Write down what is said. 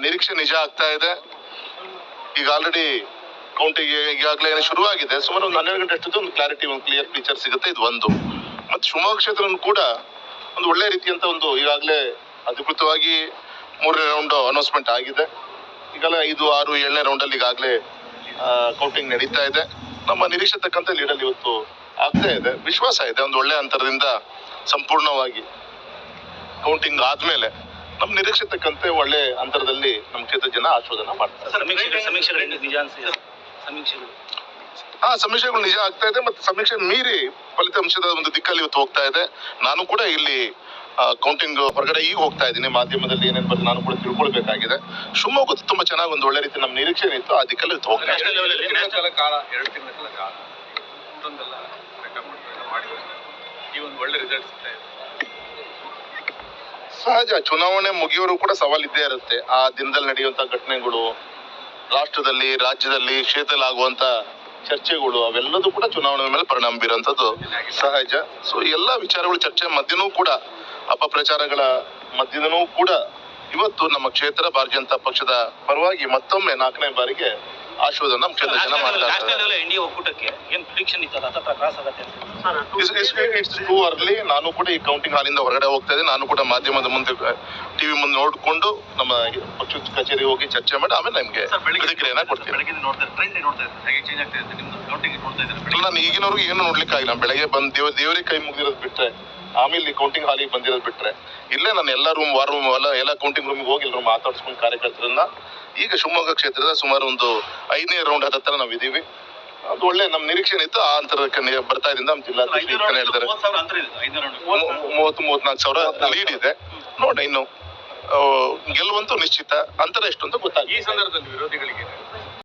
ನಿರೀಕ್ಷೆ ನಿಜ ಆಗ್ತಾ ಇದೆ. ಈಗ ಆಲ್ರೆಡಿ ಕೌಂಟಿಂಗ್ ಈಗಾಗಲೇ ಶುರುವಾಗಿದೆ. ಸುಮಾರು ಒಂದು 12 ಗಂಟೆ ಅಷ್ಟೊತ್ತು ಒಂದು ಕ್ಲಾರಿಟಿ, ಒಂದು ಕ್ಲಿಯರ್ ಪಿಕ್ಚರ್ ಸಿಗುತ್ತೆ. ಇದು ಒಂದು. ಮತ್ತು ಶಿವಮೊಗ್ಗ ಕ್ಷೇತ್ರನೂ ಕೂಡ ಒಂದು ಒಳ್ಳೆ ರೀತಿಯಂತ ಒಂದು ಈಗಾಗಲೇ ಅಧಿಕೃತವಾಗಿ 3ನೇ ರೌಂಡ್ ಅನೌನ್ಸ್ಮೆಂಟ್ ಆಗಿದೆ. ಈಗಲೇ 5, 6, 7ನೇ ರೌಂಡಲ್ಲಿ ಈಗಾಗಲೇ ಕೌಂಟಿಂಗ್ ನಡೀತಾ ಇದೆ. ನಮ್ಮ ನಿರೀಕ್ಷೆ ತಕ್ಕಂತೆ ಲೀಡಲ್ಲಿ ಇವತ್ತು ಆಗ್ತಾ ಇದೆ. ವಿಶ್ವಾಸ ಇದೆ ಒಂದು ಒಳ್ಳೆ ಅಂತರದಿಂದ ಸಂಪೂರ್ಣವಾಗಿ ಕೌಂಟಿಂಗ್ ಆದ್ಮೇಲೆ ನಮ್ಮ ನಿರೀಕ್ಷೆ ತಕ್ಕಂತೆ ಒಳ್ಳೆ ಅಂತರದಲ್ಲಿ ನಮ್ಮ ಕ್ಷೇತ್ರ ಜನ ಆಶೀರ್ವಾದನ ಮಾಡ್ತಾರೆ. ಸಮೀಕ್ಷೆಗಳು ನಿಜ ಆಗ್ತಾ ಇದೆ. ಮತ್ತೆ ಸಮೀಕ್ಷೆ ಮೀರಿ ಫಲಿತಾಂಶದ ಒಂದು ದಿಕ್ಕಲ್ಲಿ ಇವತ್ತು ಹೋಗ್ತಾ ಇದೆ. ನಾನು ಕೂಡ ಇಲ್ಲಿ ಕೌಂಟಿಂಗ್ ಹೊರಗಡೆ ಈಗ ಹೋಗ್ತಾ ಇದ್ದೀನಿ. ಮಾಧ್ಯಮದಲ್ಲಿ ಏನೇನು ಬರ್ತದೆ ನಾನು ಕೂಡ ತಿಳ್ಕೊಳ್ಬೇಕಾಗಿದೆ. ಶಿವಮೊಗ್ಗ ತುಂಬಾ ಚೆನ್ನಾಗಿ ಒಂದು ಒಳ್ಳೆ ರೀತಿ ನಮ್ಮ ನಿರೀಕ್ಷೆ ಇತ್ತು. ಆ ದಿಕ್ಕಲ್ಲಿ ಇವತ್ತು ಹೋಗ್ತಾ ಇದೆ. ಸಹಜ, ಚುನಾವಣೆ ಮುಗಿಯೋರು ಕೂಡ ಸವಾಲಿದ್ದೇ ಇರುತ್ತೆ. ಆ ದಿನದಲ್ಲಿ ನಡೆಯುವಂತ ಘಟನೆಗಳು, ರಾಷ್ಟ್ರದಲ್ಲಿ, ರಾಜ್ಯದಲ್ಲಿ, ಕ್ಷೇತ್ರದಲ್ಲಿ ಆಗುವಂತ ಚರ್ಚೆಗಳು, ಅವೆಲ್ಲದೂ ಕೂಡ ಚುನಾವಣೆ ಮೇಲೆ ಪರಿಣಾಮ ಬೀರುವಂತದ್ದು ಸಹಜ. ಸೊ ಎಲ್ಲಾ ವಿಚಾರಗಳು ಚರ್ಚೆ ಮಧ್ಯನೂ ಕೂಡ, ಅಪಪ್ರಚಾರಗಳ ಮಧ್ಯದನೂ ಕೂಡ ಇವತ್ತು ನಮ್ಮ ಕ್ಷೇತ್ರ ಭಾರತೀಯ ಜನತಾ ಪಕ್ಷದ ಪರವಾಗಿ ಮತ್ತೊಮ್ಮೆ 4ನೇ ಬಾರಿಗೆ ಆಶೀರ್ವಾದ ನಮ್ಮ ಕ್ಷೇತ್ರ ಜನ ಮಾಡ್ತಾರೆ. It's too early. ನಾನು ಕೂಡ ಈ ಕೌಂಟಿಂಗ್ ಹಾಲಿಂದ ಹೊರಗಡೆ ಹೋಗ್ತಾ ಇದ್ದೆ. ನಾನು ಕೂಡ ಮಾಧ್ಯಮದ ಮುಂದೆ, ಟಿವಿ ಮುಂದೆ ನೋಡಿಕೊಂಡು ನಮ್ಮ ಪಕ್ಷದ ಕಚೇರಿ ಹೋಗಿ ಚರ್ಚೆ ಮಾಡಿ ಆಮೇಲೆ ನಿಮ್ಗೆ ಪ್ರತಿಕ್ರಿಯೆನ ಕೊಡ್ತೀನಿ. ನಾನು ಈಗಿನವ್ರಿಗೆ ಏನು ನೋಡ್ಲಿಕ್ಕೆ ಆಗಿಲ್ಲ. ಬೆಳಗ್ಗೆ ಬಂದು ದೇವರಿಗೆ ಕೈ ಮುಗಿದಿರೋದು ಬಿಟ್ರೆ, ಆಮೇಲೆ ಕೌಂಟಿಂಗ್ ಹಾಲಿಗೆ ಬಂದಿರೋದು ಬಿಟ್ರೆ, ಇಲ್ಲೇ ನಾನು ಎಲ್ಲ ರೂಮ್, ವಾರ್ ರೂಮ್ ಎಲ್ಲ ಕೌಂಟಿಂಗ್ ರೂಮಿಗೆ ಹೋಗಿ ಎಲ್ಲರೂ ಮಾತಾಡ್ಸ್ಕೊಂಡು ಕಾರ್ಯಕರ್ತರನ್ನ. ಈಗ ಶಿವಮೊಗ್ಗ ಕ್ಷೇತ್ರದ ಸುಮಾರು ಒಂದು 5ನೇ ರೌಂಡ್ ಹತ್ರ ನಾವಿದ್ದೀವಿ. ಅದು ಒಳ್ಳೆ ನಮ್ಮ ನಿರೀಕ್ಷೆ ಇತ್ತು. ಆ ಅಂತರಕ್ಕೆ ಬರ್ತಾ ಇದ್ದಿಂದ ನಮ್ಮ ಜಿಲ್ಲಾಧ್ಯಕ್ಷ ಹೇಳ್ತಾರೆ 30-34 ಸಾವಿರ ಲೀಡ್ ಇದೆ. ನೋಡಿ, ಇನ್ನು ಗೆಲ್ಲುವಂತೂ ನಿಶ್ಚಿತ. ಅಂತರ ಎಷ್ಟು ಅಂತ ಗೊತ್ತಾಗ. ಈ ಸಂದರ್ಭದಲ್ಲಿ ವಿರೋಧಿಗಳಿಗೆ